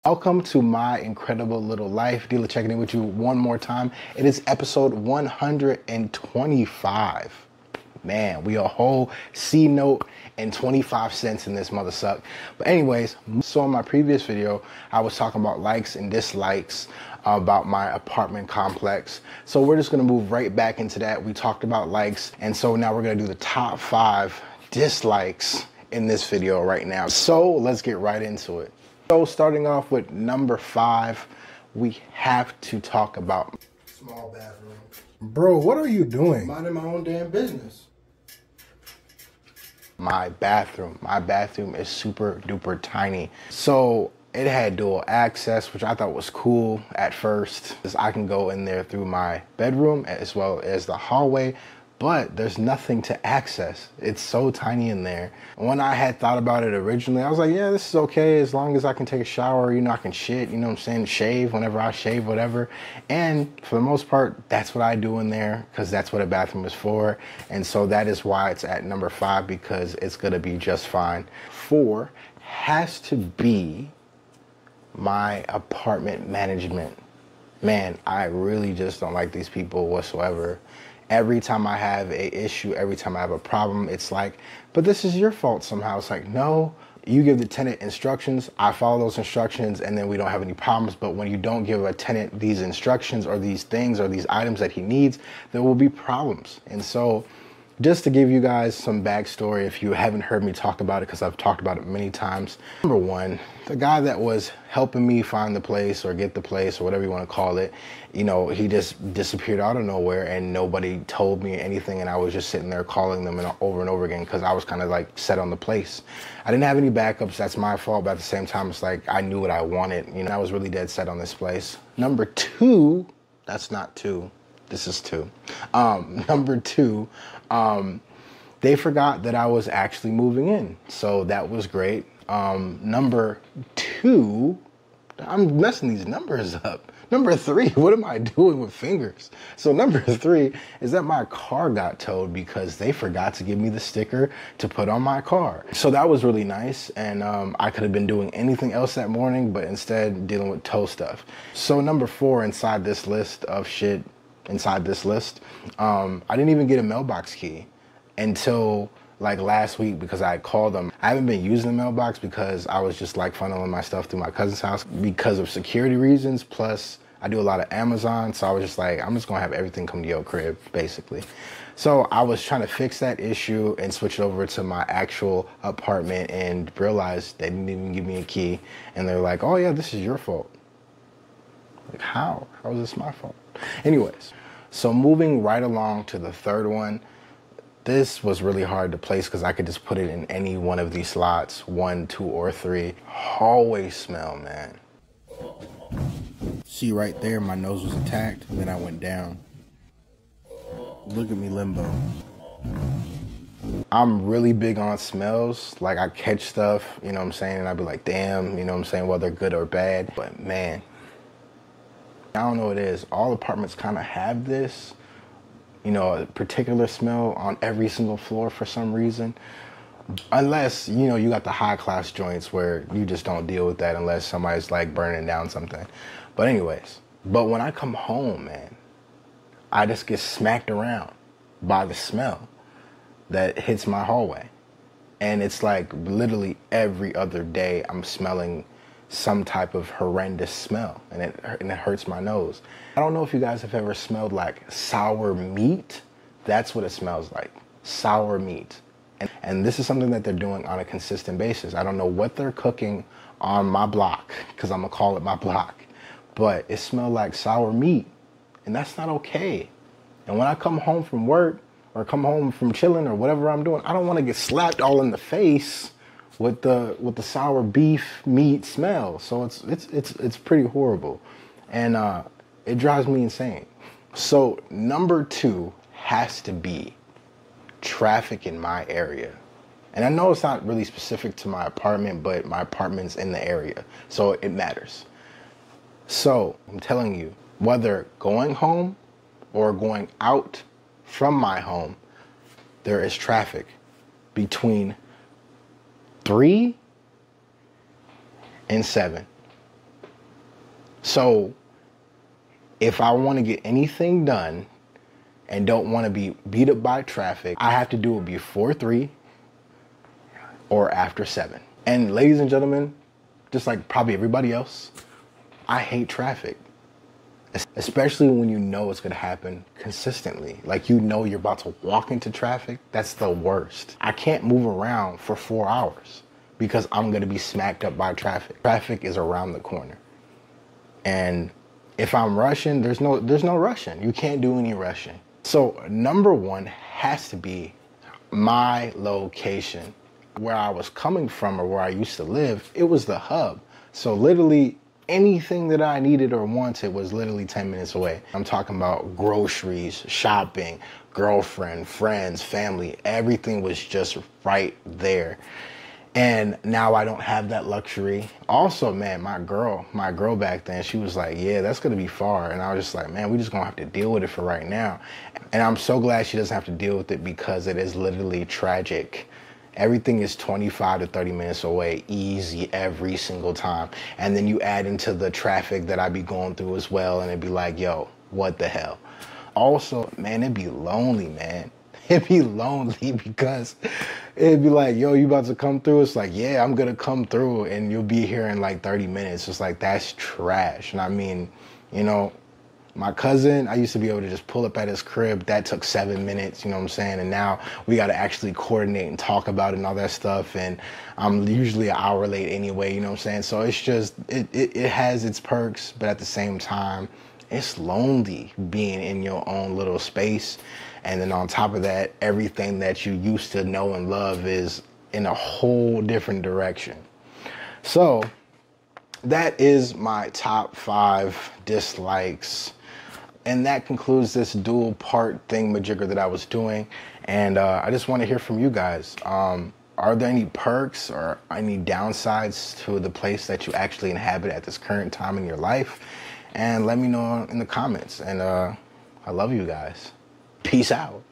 Welcome to my incredible little life. Dealer checking in with you one more time. It is episode 125. Man, we a whole C note and 25 cents in this mother suck. But anyways, so in my previous video, I was talking about likes and dislikes about my apartment complex. So we're just gonna move right back into that. We talked about likes, and so now we're gonna do the top 5 dislikes in this video right now. So let's get right into it. So starting off with number 5, we have to talk about small bathroom. Bro, what are you doing? Minding my own damn business. My bathroom is super duper tiny. So it had dual access, which I thought was cool at first. I can go in there through my bedroom as well as the hallway, but there's nothing to access. It's so tiny in there. When I had thought about it originally, I was like, yeah, this is okay as long as I can take a shower, you know, I can shit, you know what I'm saying, shave whenever I shave, whatever. And for the most part, that's what I do in there because that's what a bathroom is for. And so that is why it's at number 5, because it's gonna be just fine. 4 has to be my apartment management. Man, I really just don't like these people whatsoever. Every time I have a issue, every time I have a problem, it's like, but this is your fault somehow. It's like, no, you give the tenant instructions, I follow those instructions, and then we don't have any problems. But when you don't give a tenant these instructions or these things or these items that he needs, there will be problems. And so just to give you guys some backstory, if you haven't heard me talk about it, because I've talked about it many times. Number 1, the guy that was helping me find the place or get the place or whatever you want to call it, you know, he just disappeared out of nowhere and nobody told me anything. And I was just sitting there calling them over and over again because I was kind of like set on the place. I didn't have any backups. That's my fault. But at the same time, it's like I knew what I wanted. You know, I was really dead set on this place. Number 2, that's not 2. This is 2. Number 2, they forgot that I was actually moving in. So that was great. Number 2, I'm messing these numbers up. Number 3, what am I doing with fingers? So number 3 is that my car got towed because they forgot to give me the sticker to put on my car. So that was really nice. And I could have been doing anything else that morning, but instead dealing with tow stuff. So number 4 inside this list of shit, I didn't even get a mailbox key until like last week because I had called them. I haven't been using the mailbox because I was just like funneling my stuff through my cousin's house because of security reasons. Plus I do a lot of Amazon. So I was just like, I'm just gonna have everything come to your crib basically. So I was trying to fix that issue and switch it over to my actual apartment and realized they didn't even give me a key. And they're like, oh yeah, this is your fault. Like how? How is this my fault? Anyways, so moving right along to the 3rd one, this was really hard to place because I could just put it in any one of these slots, 1, 2, or 3. Hallway smell, man. See right there, my nose was attacked, and then I went down. Look at me, limbo. I'm really big on smells. Like I catch stuff, you know what I'm saying, and I'd be like, damn, you know what I'm saying, whether good or bad. But man, I don't know what it is. All apartments kind of have this, you know, a particular smell on every single floor for some reason. Unless, you know, you got the high class joints where you just don't deal with that unless somebody's like burning down something. But anyways, but when I come home, man, I just get smacked around by the smell that hits my hallway. And it's like literally every other day I'm smelling some type of horrendous smell, and it hurts my nose. I don't know if you guys have ever smelled like sour meat. That's what it smells like, sour meat. And this is something that they're doing on a consistent basis. I don't know what they're cooking on my block, because I'm gonna call it my block, but it smelled like sour meat, and that's not okay. And when I come home from work or come home from chilling or whatever I'm doing, I don't want to get slapped all in the face with the sour beef meat smell. So it's pretty horrible, and it drives me insane. So number 2 has to be traffic in my area. And I know it's not really specific to my apartment, but my apartment's in the area, so it matters. So I'm telling you, whether going home or going out from my home, there is traffic between 3 and 7. So if I want to get anything done and don't want to be beat up by traffic, I have to do it before 3 or after 7. And ladies and gentlemen, just like probably everybody else, I hate traffic. Especially when you know it's gonna happen consistently. Like, you know you're about to walk into traffic. That's the worst. I can't move around for 4 hours because I'm gonna be smacked up by traffic. Traffic is around the corner. And if I'm rushing, there's no rushing. You can't do any rushing. So number one has to be my location. Where I was coming from or where I used to live, it was the hub. So literally anything that I needed or wanted was literally 10 minutes away. I'm talking about groceries, shopping, girlfriend, friends, family. Everything was just right there. And now I don't have that luxury. Also, man, my girl back then, she was like, yeah, that's gonna be far. And I was just like, man, we just gonna have to deal with it for right now. And I'm so glad she doesn't have to deal with it because it is literally tragic. Everything is 25 to 30 minutes away, easy every single time. And then you add into the traffic that I be going through as well, and it'd be like, yo, what the hell? Also, man, it'd be lonely, man. It'd be lonely because it'd be like, yo, you about to come through? It's like, yeah, I'm gonna come through, and you'll be here in like 30 minutes. It's like, that's trash. And I mean, you know, my cousin, I used to be able to just pull up at his crib. That took 7 minutes, you know what I'm saying? And now we got to actually coordinate and talk about it and all that stuff. And I'm usually an hour late anyway, you know what I'm saying? So it's just, it has its perks, but at the same time, it's lonely being in your own little space. And then on top of that, everything that you used to know and love is in a whole different direction. So that is my top 5 dislikes. And that concludes this dual part thingamajigger that I was doing. And I just want to hear from you guys. Are there any perks or any downsides to the place that you actually inhabit at this current time in your life? And let me know in the comments. And I love you guys. Peace out.